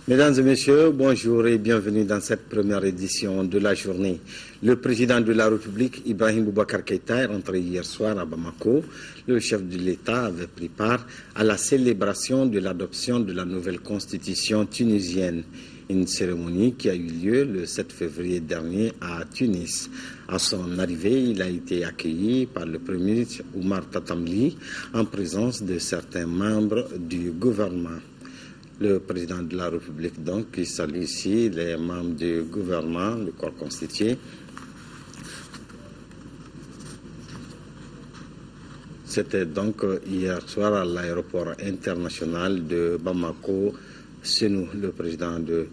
Mesdames et messieurs, bonjour et bienvenue dans cette première édition de la journée. Le président de la République, Ibrahim Boubacar Keïta, est rentré hier soir à Bamako. Le chef de l'État avait pris part à la célébration de l'adoption de la nouvelle constitution tunisienne. Une cérémonie qui a eu lieu le 7 février dernier à Tunis. À son arrivée, il a été accueilli par le Premier ministre Oumar Tatamli en présence de certains membres du gouvernement. Le président de la République, donc, qui salue ici les membres du gouvernement, le corps constitué. C'était donc hier soir à l'aéroport international de Bamako. C'est nous, le président de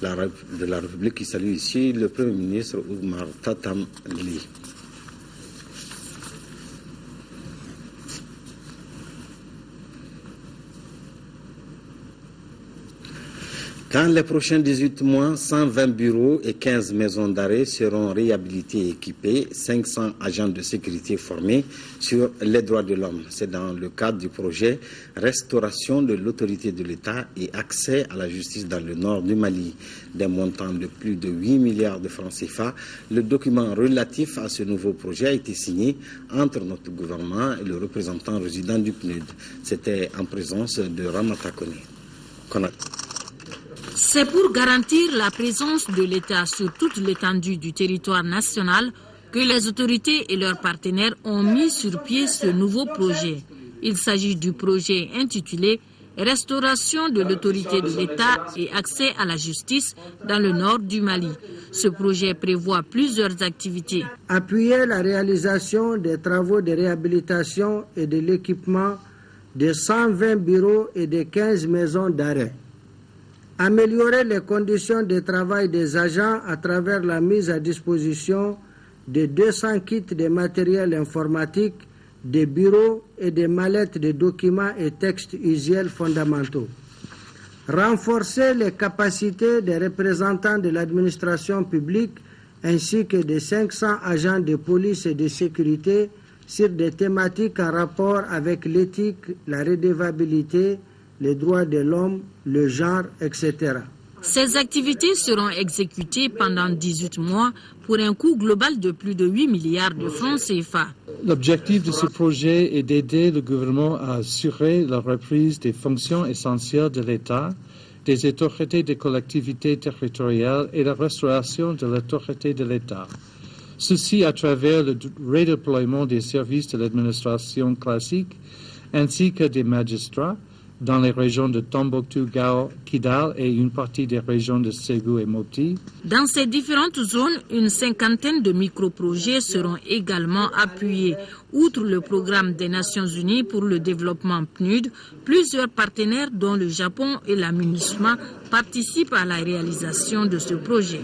la République, qui salue ici le Premier ministre Oumar Tatamli. Dans les prochains 18 mois, 120 bureaux et 15 maisons d'arrêt seront réhabilités et équipés, 500 agents de sécurité formés sur les droits de l'homme. C'est dans le cadre du projet Restauration de l'autorité de l'État et accès à la justice dans le nord du Mali. D'un montant de plus de 8 milliards de francs CFA, le document relatif à ce nouveau projet a été signé entre notre gouvernement et le représentant résident du PNUD. C'était en présence de Ramata Koné. C'est pour garantir la présence de l'État sur toute l'étendue du territoire national que les autorités et leurs partenaires ont mis sur pied ce nouveau projet. Il s'agit du projet intitulé « Restauration de l'autorité de l'État et accès à la justice dans le nord du Mali ». Ce projet prévoit plusieurs activités. Appuyer la réalisation des travaux de réhabilitation et de l'équipement de 120 bureaux et de 15 maisons d'arrêt. Améliorer les conditions de travail des agents à travers la mise à disposition de 200 kits de matériel informatique, des bureaux et des mallettes de documents et textes usuels fondamentaux. Renforcer les capacités des représentants de l'administration publique ainsi que des 500 agents de police et de sécurité sur des thématiques en rapport avec l'éthique, la redevabilité, les droits de l'homme, le genre, etc. Ces activités seront exécutées pendant 18 mois pour un coût global de plus de 8 milliards de francs CFA. L'objectif de ce projet est d'aider le gouvernement à assurer la reprise des fonctions essentielles de l'État, des autorités des collectivités territoriales et la restauration de l'autorité de l'État. Ceci à travers le redéploiement des services de l'administration classique ainsi que des magistrats dans les régions de Tombouctou, Gao, Kidal et une partie des régions de Ségou et Mopti. Dans ces différentes zones, une cinquantaine de micro-projets seront également appuyés. Outre le programme des Nations Unies pour le développement PNUD, plusieurs partenaires dont le Japon et la MINUSMA participent à la réalisation de ce projet.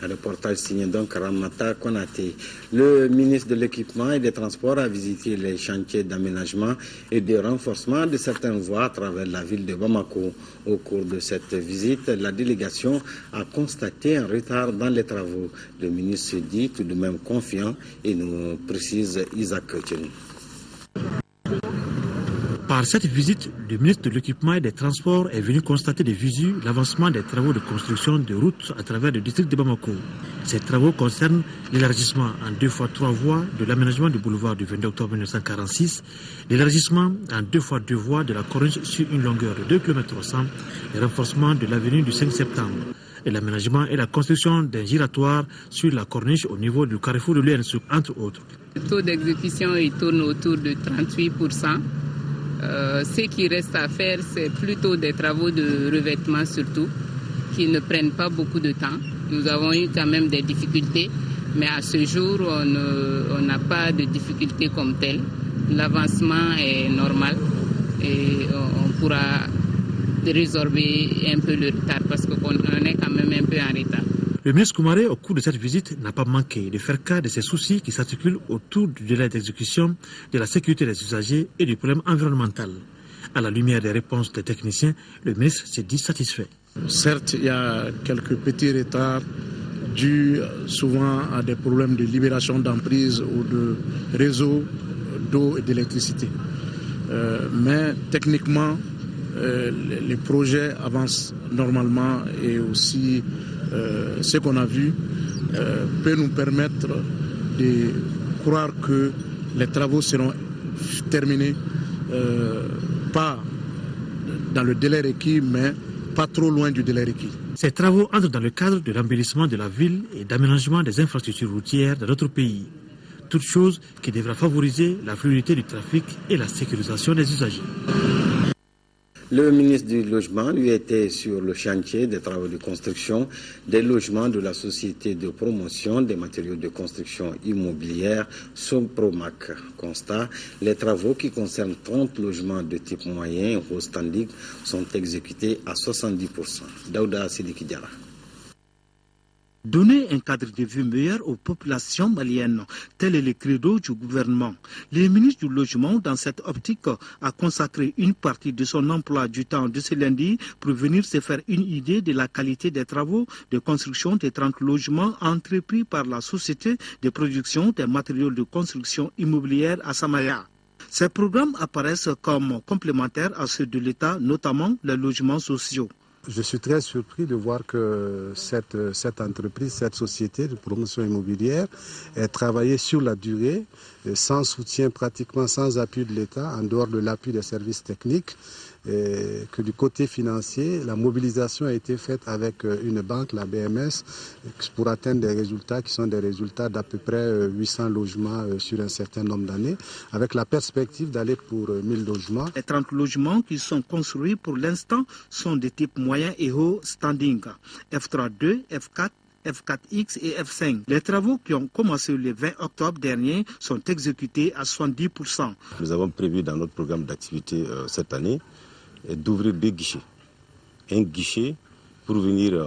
Un reportage signé donc Ramata Konaté. Le ministre de l'Équipement et des Transports a visité les chantiers d'aménagement et de renforcement de certaines voies à travers la ville de Bamako. Au cours de cette visite, la délégation a constaté un retard dans les travaux. Le ministre se dit tout de même confiant et nous précise Isaac Tcheni. Par cette visite, le ministre de l'Équipement et des Transports est venu constater de visu l'avancement des travaux de construction de routes à travers le district de Bamako. Ces travaux concernent l'élargissement en 2x3 voies de l'aménagement du boulevard du 22 octobre 1946, l'élargissement en 2x2 voies de la corniche sur une longueur de 2,3 km, le renforcement de l'avenue du 5 septembre, et l'aménagement et la construction d'un giratoire sur la corniche au niveau du carrefour de l'UNSUC, entre autres. Le taux d'exécution il tourne autour de 38%. Ce qui reste à faire, c'est plutôt des travaux de revêtement surtout, qui ne prennent pas beaucoup de temps. Nous avons eu quand même des difficultés, mais à ce jour, on n'a pas de difficultés comme telles. L'avancement est normal et on pourra résorber un peu le retard parce qu'on est quand même un peu en retard. Le ministre Koumaré, au cours de cette visite, n'a pas manqué de faire cas de ces soucis qui s'articulent autour du délai d'exécution, de la sécurité des usagers et du problème environnemental. À la lumière des réponses des techniciens, le ministre s'est dit satisfait. Certes, il y a quelques petits retards dû souvent à des problèmes de libération d'emprise ou de réseau d'eau et d'électricité. Mais techniquement, les projets avancent normalement et aussi ce qu'on a vu peut nous permettre de croire que les travaux seront terminés, pas dans le délai requis, mais pas trop loin du délai requis. Ces travaux entrent dans le cadre de l'embellissement de la ville et d'aménagement des infrastructures routières dans notre pays. Toute chose qui devra favoriser la fluidité du trafic et la sécurisation des usagers. Le ministre du Logement, lui, était sur le chantier des travaux de construction des logements de la Société de promotion des matériaux de construction immobilière, Sopromac. Constat, les travaux qui concernent 30 logements de type moyen ou standing sont exécutés à 70%. Daouda Sidiki Diara. Donner un cadre de vie meilleur aux populations maliennes, tel est le credo du gouvernement. Le ministre du Logement, dans cette optique, a consacré une partie de son emploi du temps de ce lundi pour venir se faire une idée de la qualité des travaux de construction des 30 logements entrepris par la Société de production des matériaux de construction immobilière à Samaya. Ces programmes apparaissent comme complémentaires à ceux de l'État, notamment les logements sociaux. Je suis très surpris de voir que cette entreprise, cette société de promotion immobilière est travaillée sur la durée, sans soutien, pratiquement sans appui de l'État, en dehors de l'appui des services techniques, et que du côté financier, la mobilisation a été faite avec une banque, la BMS, pour atteindre des résultats qui sont des résultats d'à peu près 800 logements sur un certain nombre d'années, avec la perspective d'aller pour 1000 logements. Les 30 logements qui sont construits pour l'instant sont de type moyen et haut standing, F3-2, F4, F4X et F5. Les travaux qui ont commencé le 20 octobre dernier sont exécutés à 70%. Nous avons prévu dans notre programme d'activité cette année d'ouvrir 2 guichets. Un guichet pour venir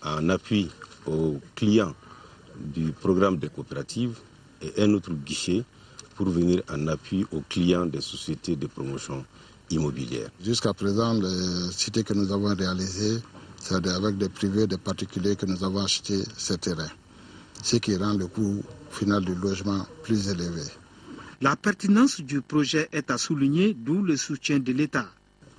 en appui aux clients du programme des coopératives et un autre guichet pour venir en appui aux clients des sociétés de promotion immobilière. Jusqu'à présent, les cités que nous avons réalisées, c'est avec des privés, des particuliers que nous avons acheté ces terrains, ce qui rend le coût final du logement plus élevé. La pertinence du projet est à souligner, d'où le soutien de l'État.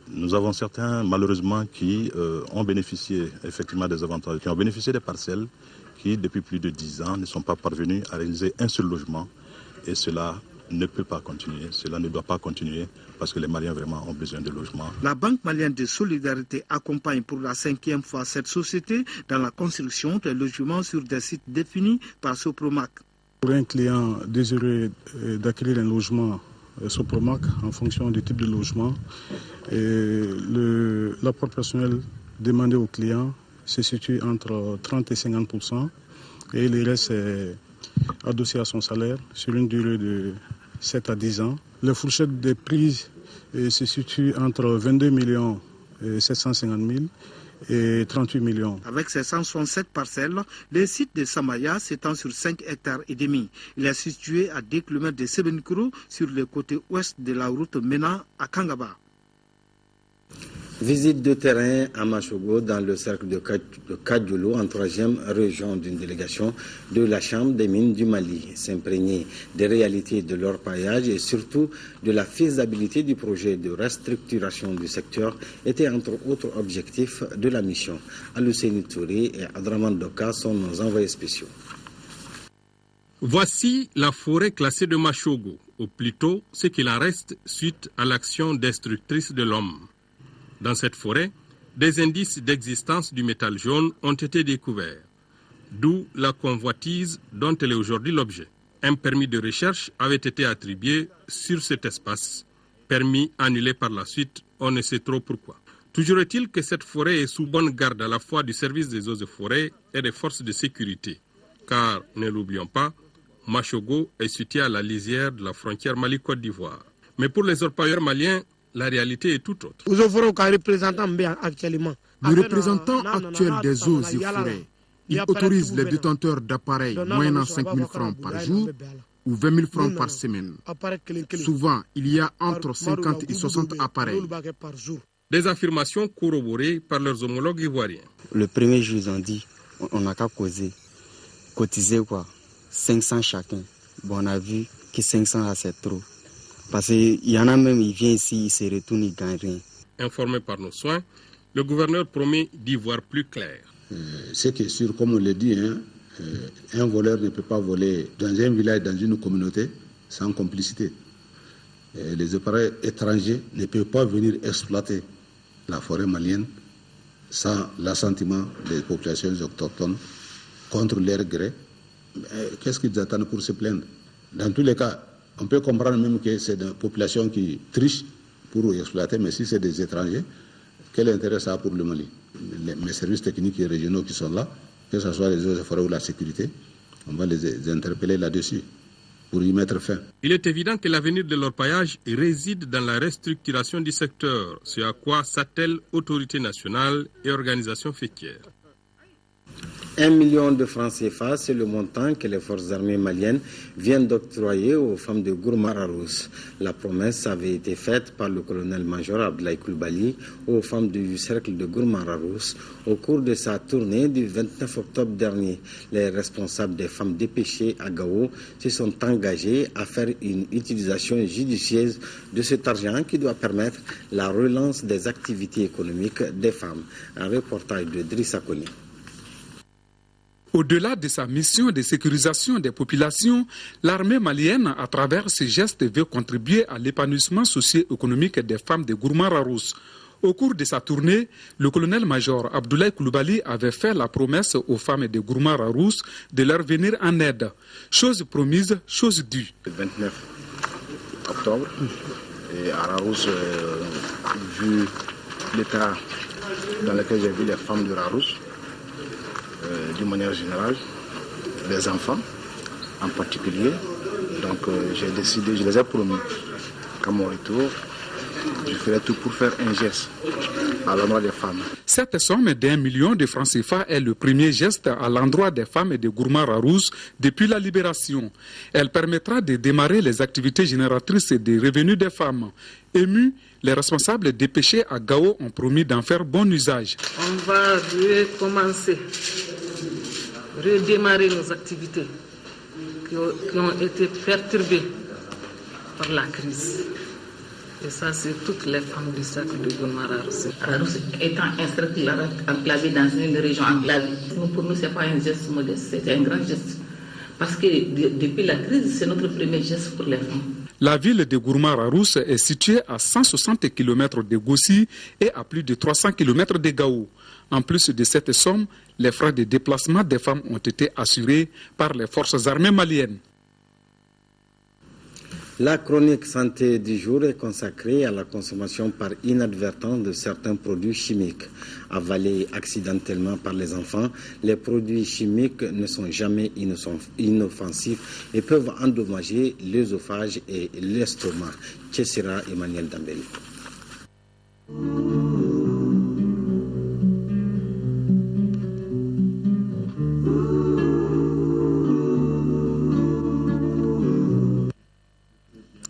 Nous avons certains, malheureusement, qui ont bénéficié effectivement des avantages, qui ont bénéficié des parcelles qui, depuis plus de 10 ans, ne sont pas parvenus à réaliser un seul logement. Et cela ne peut pas continuer, cela ne doit pas continuer parce que les Maliens vraiment ont besoin de logements. La Banque malienne de solidarité accompagne pour la 5e fois cette société dans la construction des logements sur des sites définis par Sopromac. Pour un client désireux d'acquérir un logement Sopromac en fonction du type de logement, l'apport personnel demandé au client se situe entre 30 et 50% et le reste est adossé à son salaire sur une durée de 7 à 10 ans. La fourchette des prix se situe entre 22 750 000 et 38 millions. Avec ses 167 parcelles, le site de Samaya s'étend sur 5 hectares et demi. Il est situé à 2 km de Sebenikoro sur le côté ouest de la route menant à Kangaba. Visite de terrain à Machogo dans le cercle de Kadjoulou, en 3e région d'une délégation de la Chambre des mines du Mali, s'imprégner des réalités de leur paillage et surtout de la faisabilité du projet de restructuration du secteur était entre autres objectifs de la mission. Aluseni Touré et Adraman Doka sont nos envoyés spéciaux. Voici la forêt classée de Machogo, ou plutôt ce qu'il en reste suite à l'action destructrice de l'homme. Dans cette forêt, des indices d'existence du métal jaune ont été découverts, d'où la convoitise dont elle est aujourd'hui l'objet. Un permis de recherche avait été attribué sur cet espace, permis annulé par la suite, on ne sait trop pourquoi. Toujours est-il que cette forêt est sous bonne garde à la fois du service des eaux et forêts et des forces de sécurité, car, ne l'oublions pas, Machogo est situé à la lisière de la frontière Mali-Côte d'Ivoire. Mais pour les orpailleurs maliens, la réalité est tout autre. Le représentant actuel des eaux et forêts, il autorise les détenteurs d'appareils moyennant 5 000 francs par jour ou 20 000 francs par semaine. Souvent, il y a entre 50 et 60 appareils. Des affirmations corroborées par leurs homologues ivoiriens. Le premier jour, ils ont dit, on n'a qu'à causer. cotiser quoi, 500 chacun. Bon, on a vu que 500 là c'est trop. Parce qu'il y en a même, ils viennent ici, ils se retournent, ils ne gagnent rien. Informé par nos soins, le gouverneur promet d'y voir plus clair. Ce qui est sûr, comme on le dit, un voleur ne peut pas voler dans un village, dans une communauté, sans complicité. Les appareils étrangers ne peuvent pas venir exploiter la forêt malienne sans l'assentiment des populations autochtones contre leur gré. Qu'est-ce qu'ils attendent pour se plaindre? Dans tous les cas, on peut comprendre même que c'est des populations qui trichent pour exploiter, mais si c'est des étrangers, quel intérêt ça a pour le Mali? Mes services techniques et régionaux qui sont là, que ce soit les eaux et forêts ou la sécurité, on va les interpeller là-dessus pour y mettre fin. Il est évident que l'avenir de l'orpaillage réside dans la restructuration du secteur, ce à quoi s'attellent autorités nationales et organisations fêtières. 1 million de francs CFA, c'est le montant que les forces armées maliennes viennent d'octroyer aux femmes de Gourmara-Rousse. La promesse avait été faite par le colonel-major Abdoulaye Coulibaly aux femmes du cercle de Gourmara-Rousse au cours de sa tournée du 29 octobre dernier. Les responsables des femmes dépêchées à Gao se sont engagés à faire une utilisation judicieuse de cet argent qui doit permettre la relance des activités économiques des femmes. Un reportage de Drissa Koli. Au-delà de sa mission de sécurisation des populations, l'armée malienne, à travers ses gestes, veut contribuer à l'épanouissement socio-économique des femmes de Gourmara-Rousse. Au cours de sa tournée, le colonel-major Abdoulaye Coulibaly avait fait la promesse aux femmes de Gourmara-Rousse de leur venir en aide. Chose promise, chose due. Le 29 octobre, et à Rarousse, vu l'état dans lequel j'ai vu les femmes de Rarousse, d'une manière générale, les enfants en particulier. Donc j'ai décidé, je les ai promis qu'à mon retour, je ferai tout pour faire un geste à l'endroit des femmes. Cette somme d'1 million de francs CFA est le premier geste à l'endroit des femmes de Gourmara-Rousse depuis la libération. Elle permettra de démarrer les activités génératrices des revenus des femmes. Émus, les responsables dépêchés à Gao ont promis d'en faire bon usage. On va recommencer, redémarrer nos activités qui ont été perturbées par la crise. Et ça, c'est toutes les femmes du cercle de Gourmara-Rousse. Rarousse étant un cercle enclavé dans une région enclavée, pour nous, ce n'est pas un geste modeste, c'est un grand geste. Parce que depuis la crise, c'est notre premier geste pour les femmes. La ville de Gourmara-Rousse est située à 160 km de Gossi et à plus de 300 km de Gao. En plus de cette somme, les frais de déplacement des femmes ont été assurés par les forces armées maliennes. La chronique santé du jour est consacrée à la consommation par inadvertance de certains produits chimiques. Avalés accidentellement par les enfants, les produits chimiques ne sont jamais inoffensifs et peuvent endommager l'œsophage et l'estomac. Tchessira Emmanuel Dambeli.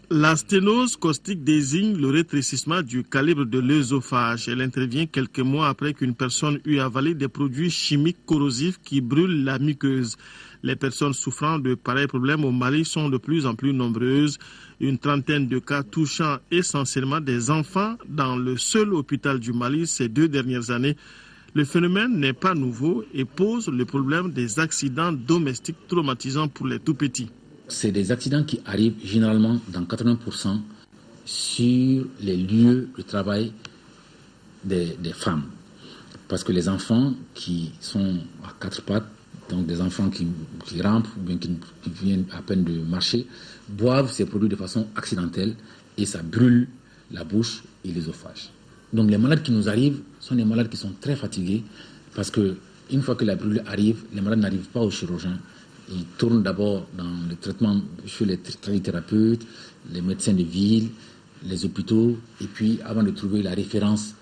La sténose caustique désigne le rétrécissement du calibre de l'œsophage. Elle intervient quelques mois après qu'une personne eut avalé des produits chimiques corrosifs qui brûlent la muqueuse. Les personnes souffrant de pareils problèmes au Mali sont de plus en plus nombreuses. Une trentaine de cas touchant essentiellement des enfants dans le seul hôpital du Mali ces 2 dernières années. Le phénomène n'est pas nouveau et pose le problème des accidents domestiques traumatisants pour les tout-petits. C'est des accidents qui arrivent généralement dans 80% sur les lieux de travail des femmes. Parce que les enfants qui sont à 4 pattes, donc des enfants qui rampent ou bien qui viennent à peine de marcher, boivent ces produits de façon accidentelle et ça brûle la bouche et l'œsophage. Donc les malades qui nous arrivent sont des malades qui sont très fatigués parce qu'une fois que la brûlure arrive, les malades n'arrivent pas au chirurgien. Ils tournent d'abord dans le traitement chez les thérapeutes, les médecins de ville, les hôpitaux, et puis avant de trouver la référence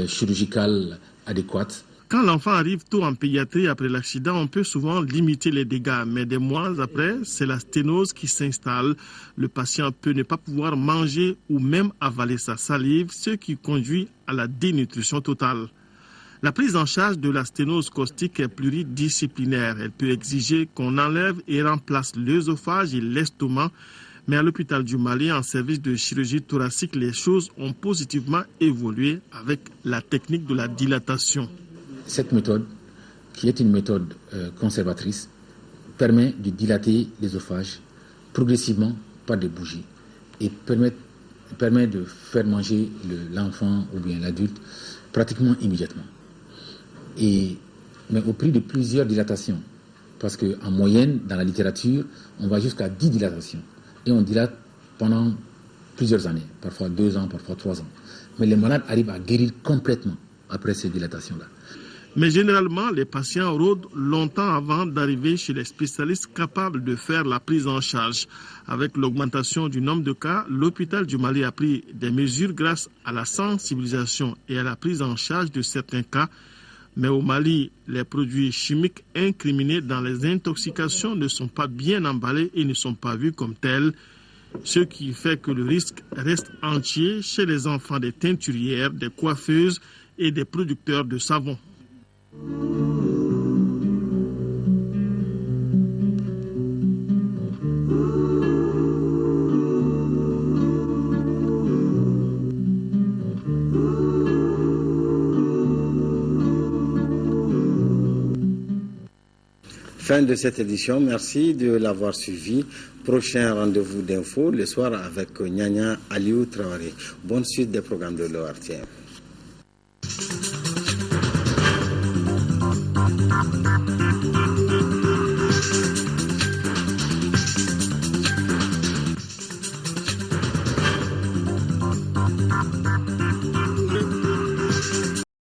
chirurgicale adéquate. Quand l'enfant arrive tôt en pédiatrie après l'accident, on peut souvent limiter les dégâts, mais des mois après, c'est la sténose qui s'installe. Le patient peut ne pas pouvoir manger ou même avaler sa salive, ce qui conduit à la dénutrition totale. La prise en charge de la sténose caustique est pluridisciplinaire. Elle peut exiger qu'on enlève et remplace l'œsophage et l'estomac. Mais à l'hôpital du Mali, en service de chirurgie thoracique, les choses ont positivement évolué avec la technique de la dilatation. Cette méthode, qui est une méthode conservatrice, permet de dilater l'œsophage progressivement par des bougies et permet de faire manger l'enfant ou bien l'adulte pratiquement immédiatement. Mais au prix de plusieurs dilatations, parce qu'en moyenne, dans la littérature, on va jusqu'à 10 dilatations. Et on dilate pendant plusieurs années, parfois 2 ans, parfois 3 ans. Mais les malades arrivent à guérir complètement après ces dilatations-là. Mais généralement, les patients rôdent longtemps avant d'arriver chez les spécialistes capables de faire la prise en charge. Avec l'augmentation du nombre de cas, l'hôpital du Mali a pris des mesures grâce à la sensibilisation et à la prise en charge de certains cas. Mais au Mali, les produits chimiques incriminés dans les intoxications ne sont pas bien emballés et ne sont pas vus comme tels, ce qui fait que le risque reste entier chez les enfants des teinturières, des coiffeuses et des producteurs de savon. Fin de cette édition, merci de l'avoir suivi. Prochain rendez-vous d'info le soir avec Nyanya Aliou Traoré. Bonne suite des programmes de l'ORTM.